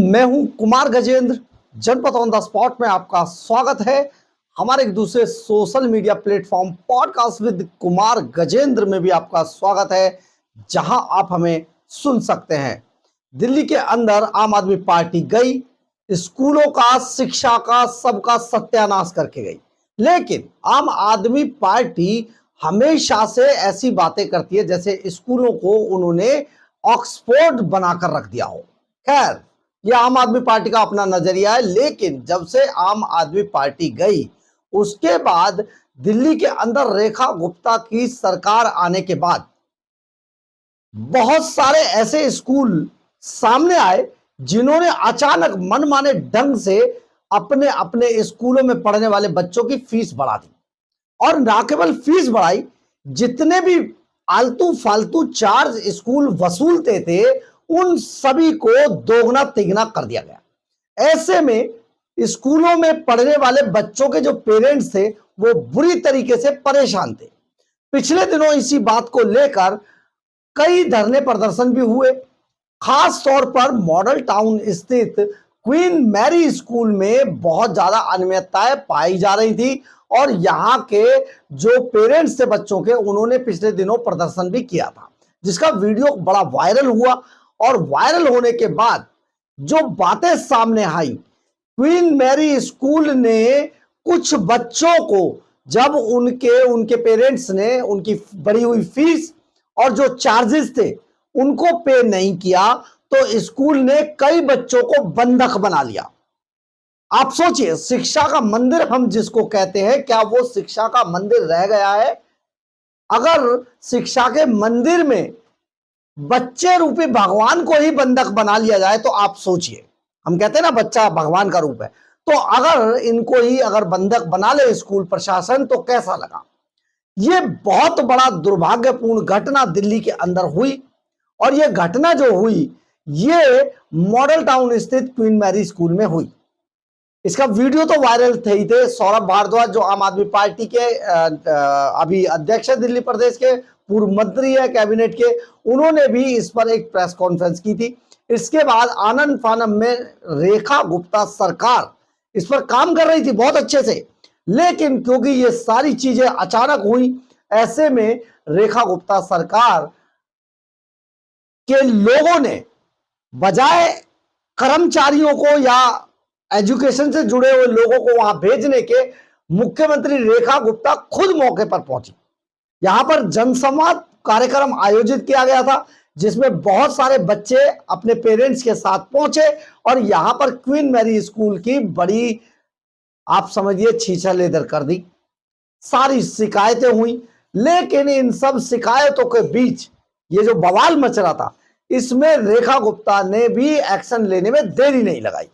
मैं हूं कुमार गजेंद्र। जनपद ऑन द स्पॉट में आपका स्वागत है। हमारे एक दूसरे social media platform podcast with Kumar Gajendra में भी आपका स्वागत है, जहां आप हमें सुन सकते हैं। दिल्ली के अंदर आम आदमी पार्टी गई, स्कूलों का, शिक्षा का, सबका सत्यानाश करके गई। लेकिन आम आदमी पार्टी हमेशा से ऐसी बातें करती है जैसे स्कूलों को उन्होंने ऑक्सफोर्ड बनाकर रख दिया हो। खैर, यह आम आदमी पार्टी का अपना नजरिया है, लेकिन जब से आम आदमी पार्टी गई उसके बाद दिल्ली के अंदर रेखा गुप्ता की सरकार आने के बाद बहुत सारे ऐसे स्कूल सामने आए जिन्होंने अचानक मनमाने ढंग से अपने अपने स्कूलों में पढ़ने वाले बच्चों की फीस बढ़ा दी। और ना केवल फीस बढ़ाई, जितने भी आलतू फालतू चार्ज स्कूल वसूलते थे उन सभी को दोगुना तिगुना कर दिया गया। ऐसे में स्कूलों में पढ़ने वाले बच्चों के जो पेरेंट्स थे वो बुरी तरीके से परेशान थे। पिछले दिनों इसी बात को लेकर कई धरने प्रदर्शन भी हुए। खास तौर पर मॉडल टाउन स्थित क्वीन मैरी स्कूल में बहुत ज्यादा अनियमितताएं पाई जा रही थी और यहाँ के जो पेरेंट्स थे बच्चों के, उन्होंने पिछले दिनों प्रदर्शन भी किया था, जिसका वीडियो बड़ा वायरल हुआ। और वायरल होने के बाद जो बातें सामने आई, क्वीन मैरी स्कूल ने कुछ बच्चों को जब उनके पेरेंट्स ने उनकी बढ़ी हुई फीस और जो चार्जेस थे उनको पे नहीं किया तो स्कूल ने कई बच्चों को बंधक बना लिया। आप सोचिए, शिक्षा का मंदिर हम जिसको कहते हैं, क्या वो शिक्षा का मंदिर रह गया है? अगर शिक्षा के मंदिर में बच्चे रूपी भगवान को ही बंधक बना लिया जाए तो आप सोचिए, हम कहते हैं ना बच्चा भगवान का रूप है, तो अगर इनको ही अगर बंधक बना ले स्कूल प्रशासन तो कैसा लगा? ये बहुत बड़ा दुर्भाग्यपूर्ण घटना दिल्ली के अंदर हुई। और ये घटना जो हुई ये मॉडल टाउन स्थित क्वीन मैरी स्कूल में हुई। इसका वीडियो तो वायरल थे ही थे। सौरभ भारद्वाज जो आम आदमी पार्टी के अभी अध्यक्ष है दिल्ली प्रदेश के, पूर्व मंत्री है कैबिनेट के, उन्होंने भी इस पर एक प्रेस कॉन्फ्रेंस की थी। इसके बाद आनंद फानम में रेखा गुप्ता सरकार इस पर काम कर रही थी बहुत अच्छे से, लेकिन क्योंकि ये सारी चीजें अचानक हुई, ऐसे में रेखा गुप्ता सरकार के लोगों ने बजाय कर्मचारियों को या एजुकेशन से जुड़े हुए लोगों को वहां भेजने के, मुख्यमंत्री रेखा गुप्ता खुद मौके पर पहुंची। यहां पर जनसंवाद कार्यक्रम आयोजित किया गया था जिसमें बहुत सारे बच्चे अपने पेरेंट्स के साथ पहुंचे और यहां पर क्वीन मैरी स्कूल की बड़ी, आप समझिए, छीछा-लेदर कर दी। सारी शिकायतें हुई, लेकिन इन सब शिकायतों के बीच ये जो बवाल मच रहा था इसमें रेखा गुप्ता ने भी एक्शन लेने में देरी नहीं लगाई।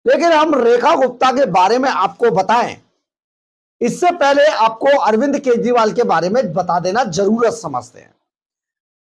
लेकिन हम रेखा गुप्ता के बारे में आपको बताएं, इससे पहले आपको अरविंद केजरीवाल के बारे में बता देना जरूरत समझते हैं।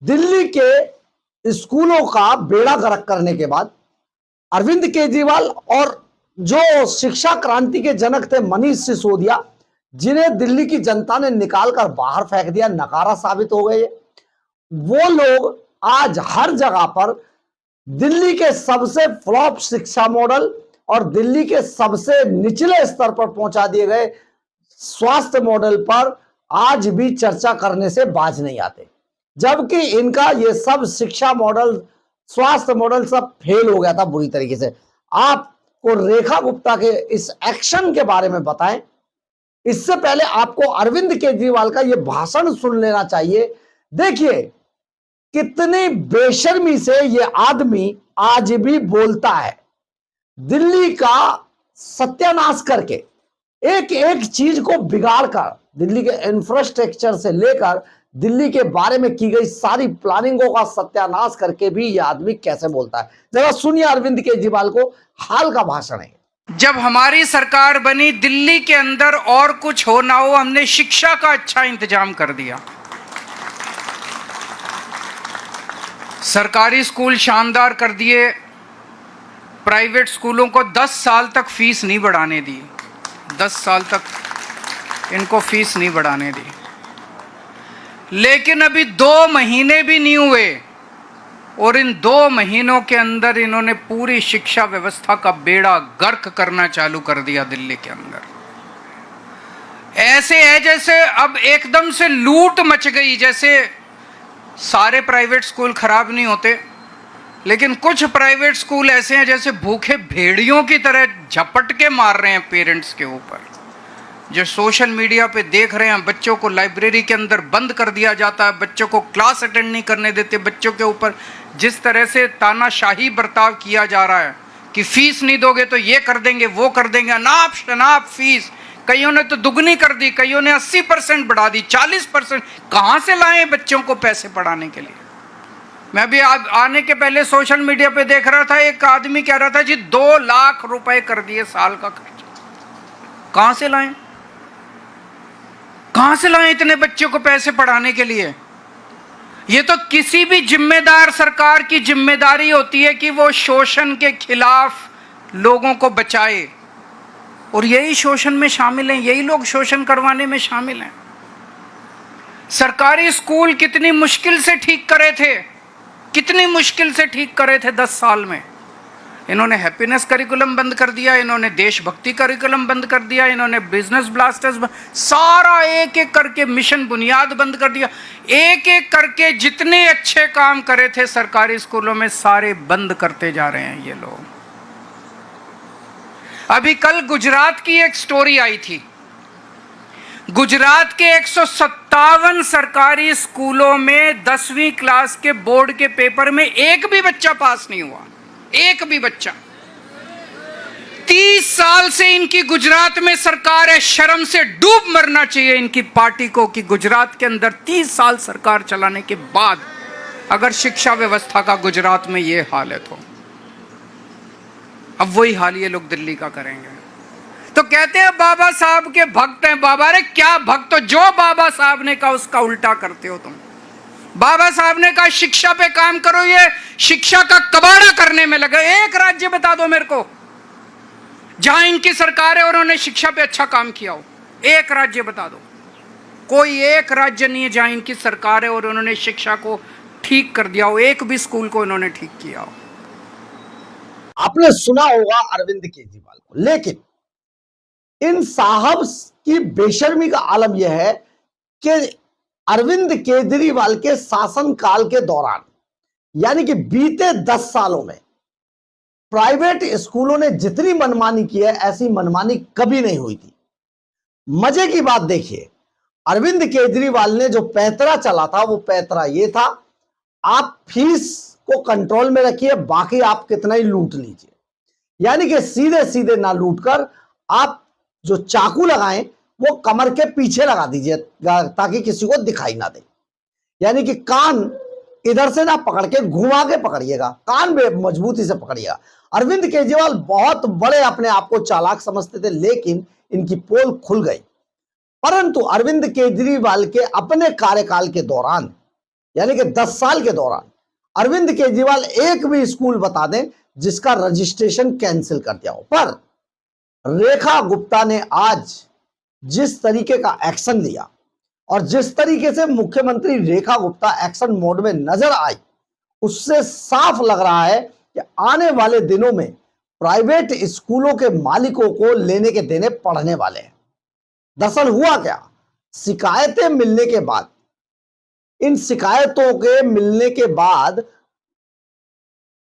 दिल्ली के स्कूलों का बेड़ा गर्क करने के बाद अरविंद केजरीवाल और जो शिक्षा क्रांति के जनक थे मनीष सिसोदिया, जिन्हें दिल्ली की जनता ने निकालकर बाहर फेंक दिया, नकारा साबित हो गए, वो लोग आज हर जगह पर दिल्ली के सबसे फ्लॉप शिक्षा मॉडल और दिल्ली के सबसे निचले स्तर पर पहुंचा दिए गए स्वास्थ्य मॉडल पर आज भी चर्चा करने से बाज नहीं आते, जबकि इनका ये सब शिक्षा मॉडल, स्वास्थ्य मॉडल सब फेल हो गया था बुरी तरीके से। आपको रेखा गुप्ता के इस एक्शन के बारे में बताएं, इससे पहले आपको अरविंद केजरीवाल का ये भाषण सुन लेना चाहिए। देखिए कितनी बेशर्मी से ये आदमी आज भी बोलता है। दिल्ली का सत्यानाश करके, एक एक चीज को बिगाड़ कर, दिल्ली के इंफ्रास्ट्रक्चर से लेकर दिल्ली के बारे में की गई सारी प्लानिंगों का सत्यानाश करके भी यह आदमी कैसे बोलता है। जरा सुनिए अरविंद केजरीवाल को, हाल का भाषण है। जब हमारी सरकार बनी, दिल्ली के अंदर और कुछ हो ना हो, हमने शिक्षा का अच्छा इंतजाम कर दिया। सरकारी स्कूल शानदार कर दिए, प्राइवेट स्कूलों को 10 साल तक फीस नहीं बढ़ाने दी, 10 साल तक इनको फीस नहीं बढ़ाने दी। लेकिन अभी 2 महीने भी नहीं हुए और इन 2 महीनों के अंदर इन्होंने पूरी शिक्षा व्यवस्था का बेड़ा गर्क करना चालू कर दिया दिल्ली के अंदर। ऐसे है जैसे अब एकदम से लूट मच गई, जैसे सारे प्राइवेट स्कूल खराब नहीं होते, लेकिन कुछ प्राइवेट स्कूल ऐसे हैं जैसे भूखे भेड़ियों की तरह झपट के मार रहे हैं पेरेंट्स के ऊपर। जो सोशल मीडिया पे देख रहे हैं, बच्चों को लाइब्रेरी के अंदर बंद कर दिया जाता है, बच्चों को क्लास अटेंड नहीं करने देते, बच्चों के ऊपर जिस तरह से तानाशाही बर्ताव किया जा रहा है कि फीस नहीं दोगे तो ये कर देंगे वो कर देंगे, अनाप शनाप फीस। कईयों ने तो दुगनी कर दी, कईयों ने 80% बढ़ा दी, 40%। कहाँ से लाएं बच्चों को पैसे पढ़ाने के लिए? मैं भी आने के पहले सोशल मीडिया पे देख रहा था, एक आदमी कह रहा था जी 2 लाख रुपए कर दिए साल का खर्च। कहां से लाएं? कहां से लाएं इतने बच्चों को पैसे पढ़ाने के लिए? ये तो किसी भी जिम्मेदार सरकार की जिम्मेदारी होती है कि वो शोषण के खिलाफ लोगों को बचाए, और यही शोषण में शामिल हैं, यही लोग शोषण करवाने में शामिल हैं। सरकारी स्कूल कितनी मुश्किल से ठीक करे थे, कितनी मुश्किल से ठीक करे थे 10 साल में। इन्होंने हैप्पीनेस करिकुलम बंद कर दिया, इन्होंने देशभक्ति करिकुलम बंद कर दिया, इन्होंने बिजनेस ब्लास्टर्स सारा एक एक करके मिशन बुनियाद बंद कर दिया। एक एक करके जितने अच्छे काम करे थे सरकारी स्कूलों में सारे बंद करते जा रहे हैं ये लोग। अभी कल गुजरात की एक स्टोरी आई थी। गुजरात के 157 सरकारी स्कूलों में 10वीं क्लास के बोर्ड के पेपर में एक भी बच्चा पास नहीं हुआ, एक भी बच्चा। 30 साल से इनकी गुजरात में सरकार है, शर्म से डूब मरना चाहिए इनकी पार्टी को कि गुजरात के अंदर 30 साल सरकार चलाने के बाद अगर शिक्षा व्यवस्था का गुजरात में ये हाल है तो अब वही हाल ये लोग दिल्ली का करेंगे। तो कहते हैं बाबा साहब के भक्त हैं। बाबा, अरे क्या भक्त हो? जो बाबा साहब ने कहा उसका उल्टा करते हो तुम। बाबा साहब ने कहा शिक्षा पे काम करो, ये शिक्षा का कबाड़ा करने में लगे। एक राज्य बता दो मेरे को जहां इनकी सरकार है और उन्होंने शिक्षा पे अच्छा काम किया हो। एक राज्य बता दो। कोई एक राज्य नहीं है जहां इनकी सरकार है और उन्होंने शिक्षा को ठीक कर दिया हो, एक भी स्कूल को उन्होंने ठीक किया हो। आपने सुना होगा अरविंद केजरीवाल को, लेकिन इन साहब की बेशर्मी का आलम यह है कि अरविंद केजरीवाल के शासनकाल के दौरान, यानी कि बीते 10 सालों में प्राइवेट स्कूलों ने जितनी मनमानी की है ऐसी मनमानी कभी नहीं हुई थी। मजे की बात देखिए, अरविंद केजरीवाल ने जो पैंतरा चला था वो पैंतरा ये था, आप फीस को कंट्रोल में रखिए, बाकी आप कितना ही लूट लीजिए। यानी कि सीधे सीधे ना लूटकर आप जो चाकू लगाएं वो कमर के पीछे लगा दीजिए ताकि किसी को दिखाई ना दे। यानी कि कान इधर से ना पकड़ के घुमा के पकड़िएगा, कान में मजबूती से पकड़िएगा। अरविंद केजरीवाल बहुत बड़े अपने आप को चालाक समझते थे, लेकिन इनकी पोल खुल गई। परंतु अरविंद केजरीवाल के अपने कार्यकाल के दौरान, यानी कि 10 साल के दौरान, अरविंद केजरीवाल एक भी स्कूल बता दें जिसका रजिस्ट्रेशन कैंसिल कर दिया हो। पर रेखा गुप्ता ने आज जिस तरीके का एक्शन लिया और जिस तरीके से मुख्यमंत्री रेखा गुप्ता एक्शन मोड में नजर आई, उससे साफ लग रहा है कि आने वाले दिनों में प्राइवेट स्कूलों के मालिकों को लेने के देने पड़ने वाले हैं। दरअसल हुआ क्या, शिकायतें मिलने के बाद, इन शिकायतों के मिलने के बाद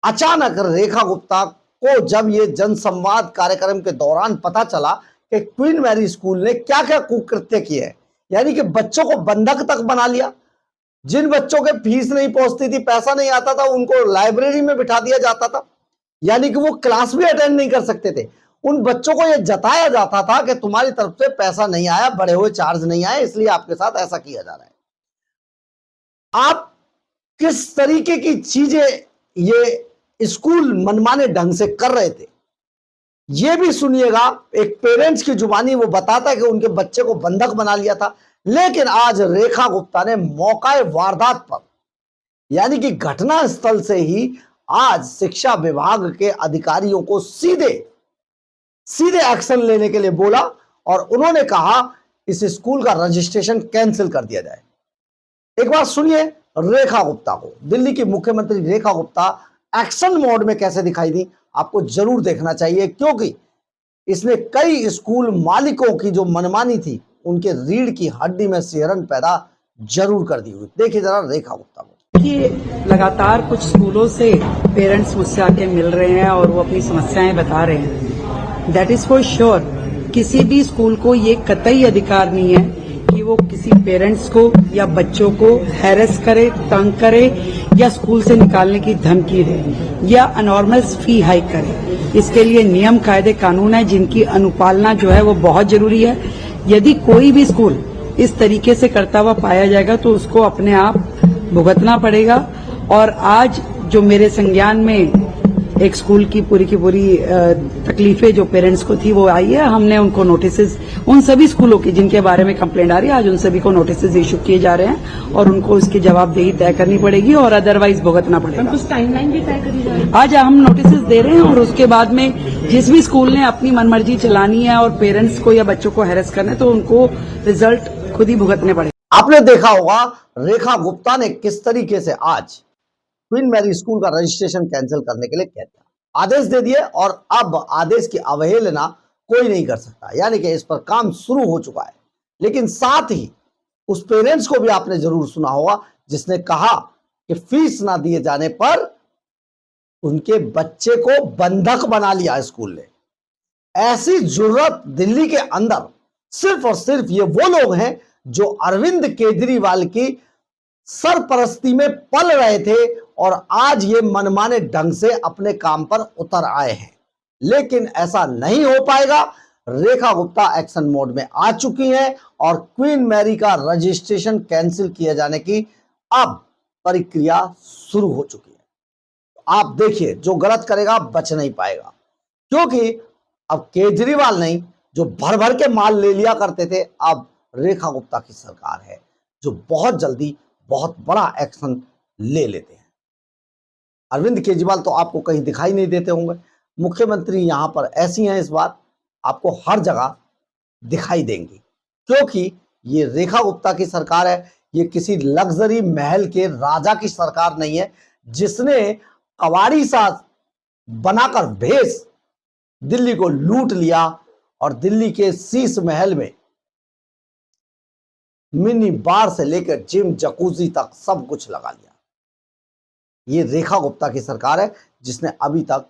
अचानक रेखा गुप्ता को जब ये जनसंवाद कार्यक्रम के दौरान पता चला कि क्वीन मैरी स्कूल ने क्या क्या कुकृत्य किए हैं, यानी कि बच्चों को बंधक तक बना लिया। जिन बच्चों के फीस नहीं पहुंचती थी, पैसा नहीं आता था, उनको लाइब्रेरी में बिठा दिया जाता था, यानी कि वो क्लास भी अटेंड नहीं कर सकते थे। उन बच्चों को यह जताया जाता था कि तुम्हारी तरफ से पैसा नहीं आया, बढ़े हुए चार्ज नहीं आए, इसलिए आपके साथ ऐसा किया जा रहा है। आप किस तरीके की चीजें ये स्कूल मनमाने ढंग से कर रहे थे, यह भी सुनिएगा। एक पेरेंट्स की जुबानी वो बताता है कि उनके बच्चे को बंधक बना लिया था, लेकिन आज रेखा गुप्ता ने मौका वारदात पर, यानी कि घटना स्थल से ही आज शिक्षा विभाग के अधिकारियों को सीधे एक्शन लेने के लिए बोला और उन्होंने कहा इस स्कूल का रजिस्ट्रेशन कैंसिल कर दिया जाए। एक बात सुनिए रेखा गुप्ता को, दिल्ली की मुख्यमंत्री रेखा गुप्ता एक्शन मोड में कैसे दिखाई दी, आपको जरूर देखना चाहिए, क्योंकि इसने कई स्कूल मालिकों की जो मनमानी थी उनके रीढ़ की हड्डी में सिहरन पैदा जरूर कर दी हुई। देखिए जरा रेखा गुप्ता को। कि लगातार कुछ स्कूलों से पेरेंट्स मुझसे आके मिल रहे हैं और वो अपनी समस्याएं बता रहे हैं। दैट इज फॉर श्योर किसी भी स्कूल को ये कतई अधिकार नहीं है कि वो किसी पेरेंट्स को या बच्चों को हैरेस करे, तंग करे या स्कूल से निकालने की धमकी दे या अनॉर्मल फी हाइक करे। इसके लिए नियम, कायदे, कानून है जिनकी अनुपालना जो है वो बहुत जरूरी है। यदि कोई भी स्कूल इस तरीके से करता हुआ पाया जाएगा तो उसको अपने आप भुगतना पड़ेगा। और आज जो मेरे संज्ञान में एक स्कूल की पूरी तकलीफें जो पेरेंट्स को थी वो आई है, हमने उनको नोटिसेस, उन सभी स्कूलों की जिनके बारे में कंप्लेंट आ रही है, आज उन सभी को नोटिसेस इशू किए जा रहे हैं और उनको उसकी जवाबदेही तय करनी पड़ेगी और अदरवाइज भुगतना पड़ेगा। कुछ टाइमलाइन भी तय करी जा रही है। आज हम नोटिसेस दे रहे हैं और उसके बाद में जिस भी स्कूल ने अपनी मनमर्जी चलानी है और पेरेंट्स को या बच्चों को हैरेस करना है तो उनको रिजल्ट खुद ही भुगतने पड़ेंगे। आपने देखा होगा रेखा गुप्ता ने किस तरीके से आज क्वीन मैरी स्कूल का रजिस्ट्रेशन कैंसिल करने के लिए कह दिया, आदेश दे दिए और अब आदेश की अवहेलना कोई नहीं कर सकता, यानी कि इस पर काम शुरू हो चुका है। लेकिन साथ ही उस पेरेंट्स को भी आपने जरूर सुना होगा जिसने कहा कि फीस ना दिए जाने पर उनके बच्चे को बंधक बना लिया स्कूल ने। ऐसी जुर्रत दिल्ली के अंदर सिर्फ और सिर्फ ये वो लोग हैं जो अरविंद केजरीवाल की सरपरस्ती में पल रहे थे और आज ये मनमाने ढंग से अपने काम पर उतर आए हैं। लेकिन ऐसा नहीं हो पाएगा। रेखा गुप्ता एक्शन मोड में आ चुकी हैं और क्वीन मैरी का रजिस्ट्रेशन कैंसिल किए जाने की अब प्रक्रिया शुरू हो चुकी है। आप देखिए, जो गलत करेगा बच नहीं पाएगा, क्योंकि अब केजरीवाल नहीं, जो भर भर के माल ले लिया करते थे, अब रेखा गुप्ता की सरकार है जो बहुत जल्दी बहुत बड़ा एक्शन ले लेते हैं। अरविंद केजरीवाल तो आपको कहीं दिखाई नहीं देते होंगे, मुख्यमंत्री यहां पर ऐसी हैं, इस बार आपको हर जगह दिखाई देंगी, क्योंकि ये रेखा गुप्ता की सरकार है। ये किसी लग्जरी महल के राजा की सरकार नहीं है जिसने कवाड़ी सा बनाकर भेस दिल्ली को लूट लिया और दिल्ली के शीश महल में मिनी बार से लेकर जिम, जकूजी तक सब कुछ लगा लिया। ये रेखा गुप्ता की सरकार है जिसने अभी तक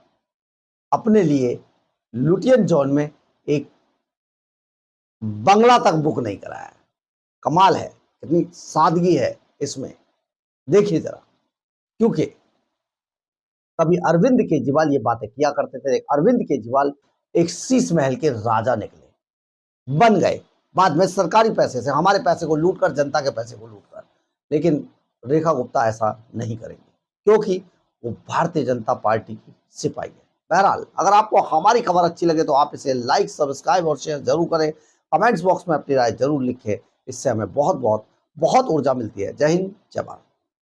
अपने लिए लुटियन जोन में एक बंगला तक बुक नहीं कराया। कमाल है, कितनी सादगी है इसमें, देखिए जरा। क्योंकि कभी अरविंद केजरीवाल ये बातें किया करते थे, अरविंद केजरीवाल एक शीश महल के राजा निकले, बन गए बाद में सरकारी पैसे से, हमारे पैसे को लूटकर, जनता के पैसे को लूटकर। लेकिन रेखा गुप्ता ऐसा नहीं करेंगे क्योंकि वो भारतीय जनता पार्टी की सिपाही है। बहरहाल, अगर आपको हमारी खबर अच्छी लगे तो आप इसे लाइक, सब्सक्राइब और शेयर जरूर करें। कमेंट्स बॉक्स में अपनी राय जरूर लिखें, इससे हमें बहुत बहुत बहुत ऊर्जा मिलती है। जय हिंद, जय भारत।